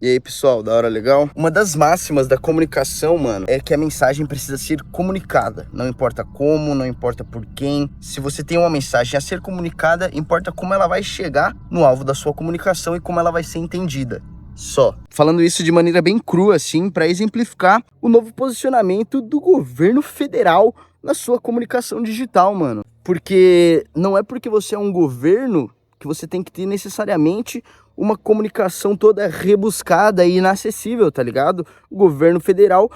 E aí, pessoal, da hora legal? Uma das máximas da comunicação, mano, é que a mensagem precisa ser comunicada. Não importa como, não importa por quem. Se você tem uma mensagem a ser comunicada, importa como ela vai chegar no alvo da sua comunicação e como ela vai ser entendida. Só. Falando isso de maneira bem crua, assim, para exemplificar o novo posicionamento do governo federal na sua comunicação digital, mano. Porque não é porque você é um governo que você tem que ter necessariamente uma comunicação toda rebuscada e inacessível, tá ligado? O governo federal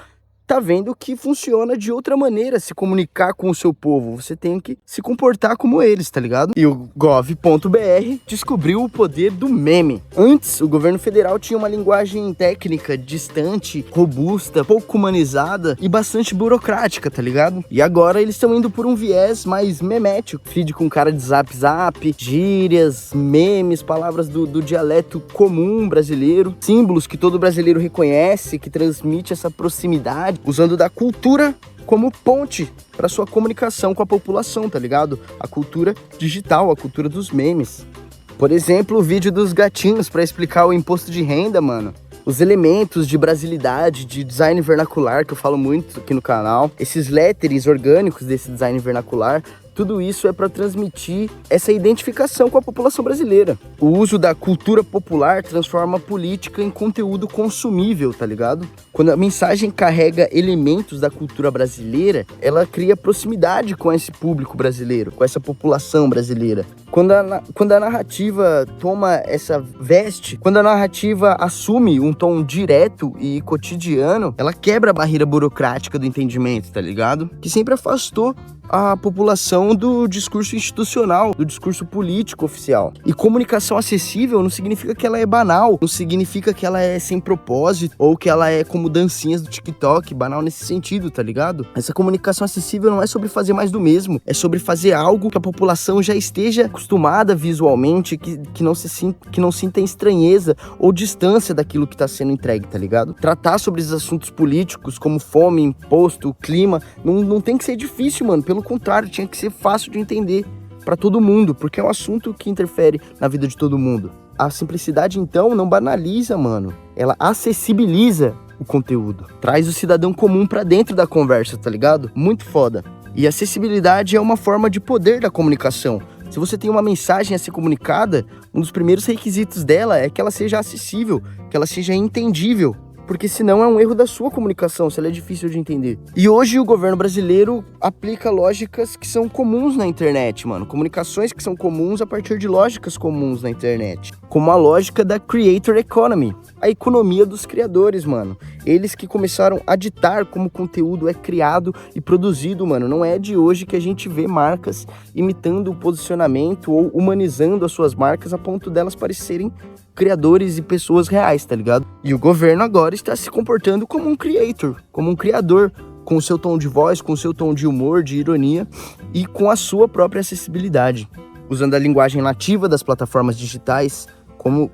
tá vendo que funciona de outra maneira se comunicar com o seu povo. Você tem que se comportar como eles, tá ligado? E o gov.br descobriu o poder do meme. Antes, o governo federal tinha uma linguagem técnica distante, robusta, pouco humanizada e bastante burocrática, tá ligado? E agora eles estão indo por um viés mais memético. Feed com cara de zap, gírias, memes, palavras do dialeto comum brasileiro, símbolos que todo brasileiro reconhece, que transmite essa proximidade, usando da cultura como ponte para sua comunicação com a população, tá ligado? A cultura digital, a cultura dos memes. Por exemplo, o vídeo dos gatinhos para explicar o imposto de renda, mano. Os elementos de brasilidade, de design vernacular, que eu falo muito aqui no canal. Esses letterings orgânicos desse design vernacular. Tudo isso é para transmitir essa identificação com a população brasileira. O uso da cultura popular transforma a política em conteúdo consumível, tá ligado? Quando a mensagem carrega elementos da cultura brasileira, ela cria proximidade com esse público brasileiro, com essa população brasileira. Quando a narrativa toma essa veste, quando a narrativa assume um tom direto e cotidiano, ela quebra a barreira burocrática do entendimento, tá ligado? Que sempre afastou a população do discurso institucional, do discurso político oficial. E comunicação acessível não significa que ela é banal, não significa que ela é sem propósito, ou que ela é como dancinhas do TikTok, banal nesse sentido, tá ligado? Essa comunicação acessível não é sobre fazer mais do mesmo, é sobre fazer algo que a população já esteja acostumada visualmente, que não sinta estranheza ou distância daquilo que está sendo entregue, tá ligado? Tratar sobre os assuntos políticos, como fome, imposto, clima, não tem que ser difícil, mano. Pelo contrário, tinha que ser fácil de entender para todo mundo, porque é um assunto que interfere na vida de todo mundo. A simplicidade, então, não banaliza, mano. Ela acessibiliza o conteúdo. Traz o cidadão comum para dentro da conversa, tá ligado? Muito foda. E acessibilidade é uma forma de poder da comunicação. Se você tem uma mensagem a ser comunicada, um dos primeiros requisitos dela é que ela seja acessível, que ela seja entendível. Porque senão é um erro da sua comunicação, se ela é difícil de entender. E hoje o governo brasileiro aplica lógicas que são comuns na internet, mano. Comunicações que são comuns a partir de lógicas comuns na internet. Como a lógica da Creator Economy, a economia dos criadores, mano. Eles que começaram a ditar como o conteúdo é criado e produzido, mano. Não é de hoje que a gente vê marcas imitando o posicionamento ou humanizando as suas marcas a ponto delas parecerem criadores e pessoas reais, tá ligado? E o governo agora está se comportando como um creator, como um criador, com o seu tom de voz, com o seu tom de humor, de ironia e com a sua própria acessibilidade. Usando a linguagem nativa das plataformas digitais, como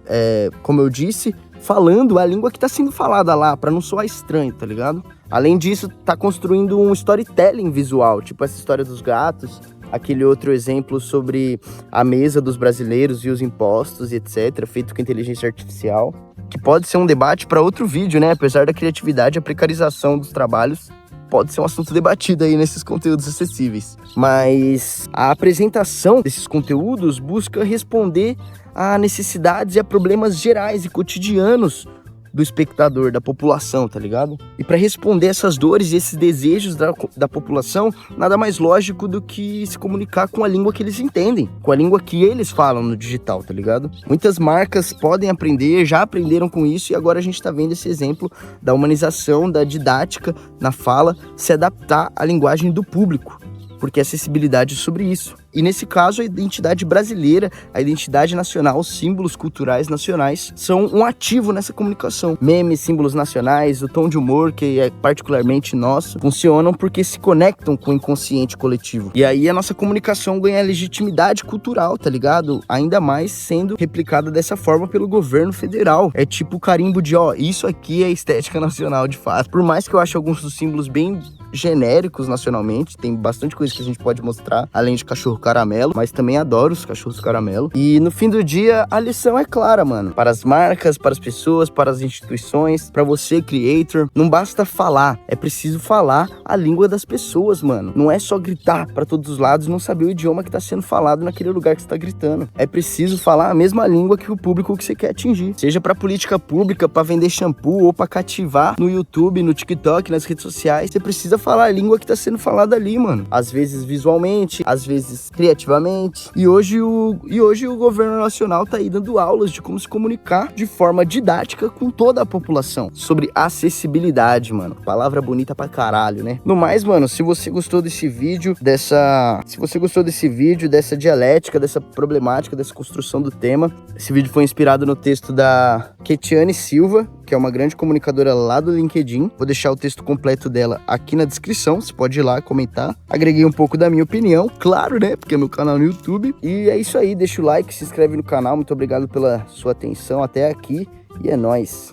eu disse, falando a língua que está sendo falada lá, para não soar estranho, tá ligado? Além disso, tá construindo um storytelling visual, tipo essa história dos gatos, aquele outro exemplo sobre a mesa dos brasileiros e os impostos e etc, feito com inteligência artificial, que pode ser um debate para outro vídeo, né? Apesar da criatividade, a precarização dos trabalhos pode ser um assunto debatido aí nesses conteúdos acessíveis. Mas a apresentação desses conteúdos busca responder a necessidades e a problemas gerais e cotidianos do espectador, da população, tá ligado? E para responder essas dores e esses desejos da população, nada mais lógico do que se comunicar com a língua que eles entendem, com a língua que eles falam no digital, tá ligado? Muitas marcas podem aprender, já aprenderam com isso, e agora a gente tá vendo esse exemplo da humanização, da didática na fala, se adaptar à linguagem do público, porque a acessibilidade é sobre isso. E nesse caso, a identidade brasileira, a identidade nacional, os símbolos culturais nacionais são um ativo nessa comunicação. Memes, símbolos nacionais, o tom de humor, que é particularmente nosso, funcionam porque se conectam com o inconsciente coletivo. E aí a nossa comunicação ganha legitimidade cultural, tá ligado? Ainda mais sendo replicada dessa forma pelo governo federal. É tipo o carimbo de, ó, isso aqui é estética nacional de fato. Por mais que eu ache alguns dos símbolos bem genéricos nacionalmente, tem bastante coisa que a gente pode mostrar, além de cachorro caramelo, mas também adoro os cachorros caramelo. E no fim do dia, a lição é clara, mano. Para as marcas, para as pessoas, para as instituições, para você, creator, não basta falar, é preciso falar a língua das pessoas, mano. Não é só gritar para todos os lados e não saber o idioma que tá sendo falado naquele lugar que você tá gritando. É preciso falar a mesma língua que o público que você quer atingir. Seja para política pública, para vender shampoo ou para cativar no YouTube, no TikTok, nas redes sociais, você precisa falar a língua que tá sendo falada ali, mano. Às vezes visualmente, às vezes criativamente. E hoje o governo nacional tá aí dando aulas de como se comunicar de forma didática com toda a população. Sobre acessibilidade, mano. Palavra bonita pra caralho, né? No mais, mano, se você gostou desse vídeo, dessa dialética, dessa problemática, dessa construção do tema, esse vídeo foi inspirado no texto da Ketiane Silva, que é uma grande comunicadora lá do LinkedIn. Vou deixar o texto completo dela aqui na descrição, você pode ir lá comentar. Agreguei um pouco da minha opinião, claro, né? Porque é meu canal no YouTube. E é isso aí, deixa o like, se inscreve no canal. Muito obrigado pela sua atenção até aqui e é nóis.